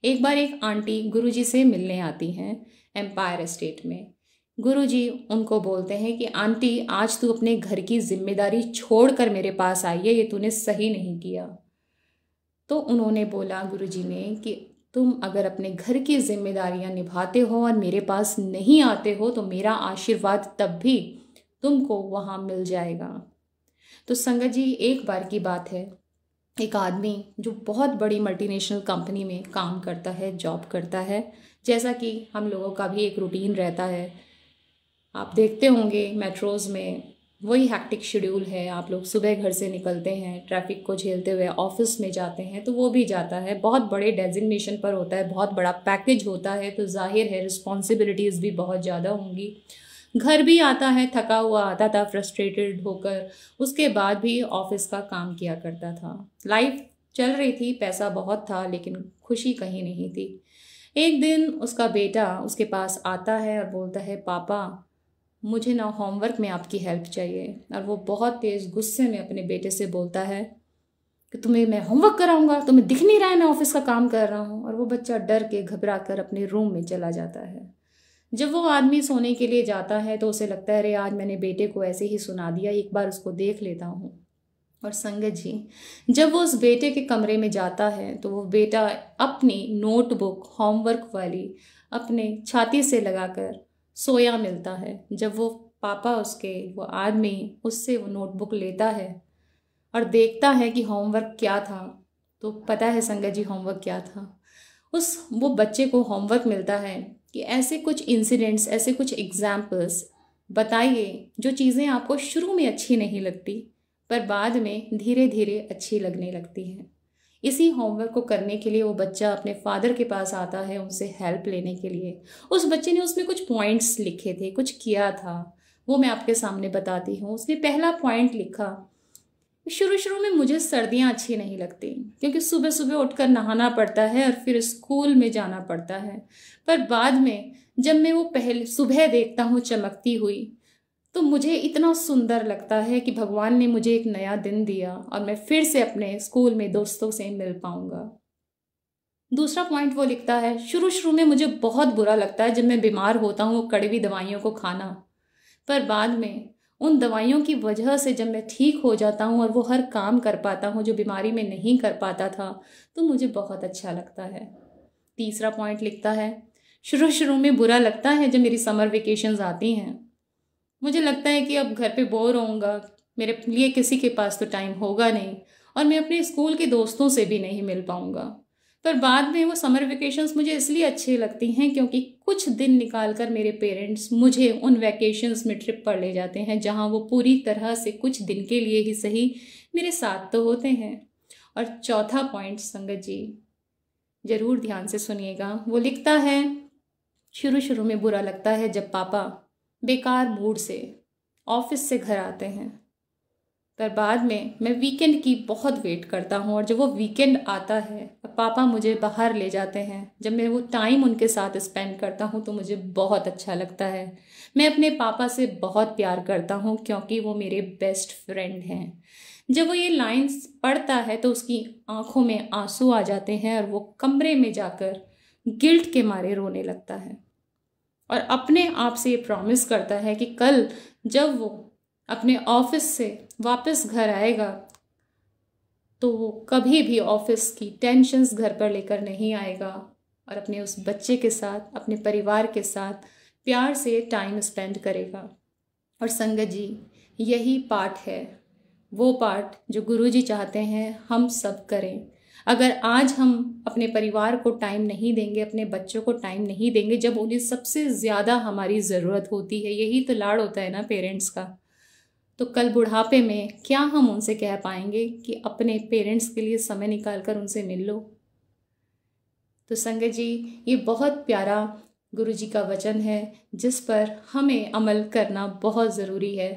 एक बार एक आंटी गुरुजी से मिलने आती हैं एम्पायर एस्टेट में। गुरुजी उनको बोलते हैं कि आंटी, आज तू अपने घर की जिम्मेदारी छोड़कर मेरे पास आई है, ये तूने सही नहीं किया। तो उन्होंने बोला गुरुजी ने कि तुम अगर अपने घर की जिम्मेदारियां निभाते हो और मेरे पास नहीं आते हो तो मेरा आशीर्वाद तब भी तुमको वहां मिल जाएगा। तो संगत जी, एक बार की बात है, एक आदमी जो बहुत बड़ी मल्टीनेशनल कंपनी में काम करता है, जॉब करता है, जैसा कि हम लोगों का भी एक रूटीन रहता है। आप देखते होंगे मेट्रोज में वही हैक्टिक शेड्यूल है। आप लोग सुबह घर से निकलते हैं, ट्रैफिक को झेलते हुए ऑफिस में जाते हैं, तो वो भी जाता है, बहुत बड़े डेजिग्नेशन पर होता है, बहुत बड़ा पैकेज होता है, तो जाहिर है रिस्पॉन्सिबिलिटीज़ भी बहुत ज़्यादा होंगी। घर भी आता है, थका हुआ आता था, फ्रस्ट्रेटेड होकर, उसके बाद भी ऑफिस का काम किया करता था। लाइफ चल रही थी, पैसा बहुत था, लेकिन खुशी कहीं नहीं थी। एक दिन उसका बेटा उसके पास आता है और बोलता है, पापा मुझे ना होमवर्क में आपकी हेल्प चाहिए। और वो बहुत तेज़ गुस्से में अपने बेटे से बोलता है कि तुम्हें मैं होमवर्क कराऊंगा, तुम्हें दिख नहीं रहा है मैं ऑफिस का काम कर रहा हूँ। और वो बच्चा डर के घबरा कर अपने रूम में चला जाता है। जब वो आदमी सोने के लिए जाता है तो उसे लगता है, अरे आज मैंने बेटे को ऐसे ही सुना दिया, एक बार उसको देख लेता हूँ। और संगत जी, जब वो उस बेटे के कमरे में जाता है तो वो बेटा अपनी नोटबुक होमवर्क वाली अपने छाती से लगाकर सोया मिलता है। जब वो पापा उसके, वो आदमी उससे वो नोटबुक लेता है और देखता है कि होमवर्क क्या था, तो पता है संगत जी होमवर्क क्या था? वो बच्चे को होमवर्क मिलता है कि ऐसे कुछ इंसिडेंट्स, ऐसे कुछ एग्जाम्पल्स बताइए जो चीज़ें आपको शुरू में अच्छी नहीं लगती पर बाद में धीरे धीरे अच्छी लगने लगती हैं। इसी होमवर्क को करने के लिए वो बच्चा अपने फादर के पास आता है उनसे हेल्प लेने के लिए। उस बच्चे ने उसमें कुछ पॉइंट्स लिखे थे, कुछ किया था, वो मैं आपके सामने बताती हूँ। उसने पहला पॉइंट लिखा, शुरू शुरू में मुझे सर्दियाँ अच्छी नहीं लगती क्योंकि सुबह सुबह उठकर नहाना पड़ता है और फिर स्कूल में जाना पड़ता है। पर बाद में जब मैं वो पहले सुबह देखता हूँ चमकती हुई तो मुझे इतना सुंदर लगता है कि भगवान ने मुझे एक नया दिन दिया और मैं फिर से अपने स्कूल में दोस्तों से मिल पाऊंगा। दूसरा पॉइंट वो लिखता है, शुरू शुरू में मुझे बहुत बुरा लगता है जब मैं बीमार होता हूँ वो कड़वी दवाइयों को खाना, पर बाद में उन दवाइयों की वजह से जब मैं ठीक हो जाता हूँ और वो हर काम कर पाता हूँ जो बीमारी में नहीं कर पाता था, तो मुझे बहुत अच्छा लगता है। तीसरा पॉइंट लिखता है, शुरू शुरू में बुरा लगता है जब मेरी समर वेकेशंस आती हैं। मुझे लगता है कि अब घर पे बोर होऊंगा, मेरे लिए किसी के पास तो टाइम होगा नहीं और मैं अपने स्कूल के दोस्तों से भी नहीं मिल पाऊंगा। पर बाद में वो समर वेकेशंस मुझे इसलिए अच्छी लगती हैं क्योंकि कुछ दिन निकाल कर मेरे पेरेंट्स मुझे उन वेकेशंस में ट्रिप पर ले जाते हैं जहाँ वो पूरी तरह से कुछ दिन के लिए ही सही मेरे साथ तो होते हैं। और चौथा पॉइंट संगत जी जरूर ध्यान से सुनिएगा, वो लिखता है, शुरू शुरू में बुरा लगता है जब पापा बेकार मूड से ऑफिस से घर आते हैं, पर बाद में मैं वीकेंड की बहुत वेट करता हूँ और जब वो वीकेंड आता है पापा मुझे बाहर ले जाते हैं, जब मैं वो टाइम उनके साथ स्पेंड करता हूँ तो मुझे बहुत अच्छा लगता है। मैं अपने पापा से बहुत प्यार करता हूँ क्योंकि वो मेरे बेस्ट फ्रेंड हैं। जब वो ये लाइंस पढ़ता है तो उसकी आंखों में आंसू आ जाते हैं और वो कमरे में जाकर गिल्ट के मारे रोने लगता है और अपने आप से ये प्रॉमिस करता है कि कल जब वो अपने ऑफिस से वापस घर आएगा तो वो कभी भी ऑफिस की टेंशन्स घर पर लेकर नहीं आएगा और अपने उस बच्चे के साथ, अपने परिवार के साथ प्यार से टाइम स्पेंड करेगा। और संगत जी, यही पार्ट है, वो पार्ट जो गुरुजी चाहते हैं हम सब करें। अगर आज हम अपने परिवार को टाइम नहीं देंगे, अपने बच्चों को टाइम नहीं देंगे जब उन्हें सबसे ज़्यादा हमारी ज़रूरत होती है, यही तो लाड़ होता है ना पेरेंट्स का, तो कल बुढ़ापे में क्या हम उनसे कह पाएंगे कि अपने पेरेंट्स के लिए समय निकाल कर उनसे मिल लो। तो संगत जी, ये बहुत प्यारा गुरुजी का वचन है जिस पर हमें अमल करना बहुत ज़रूरी है।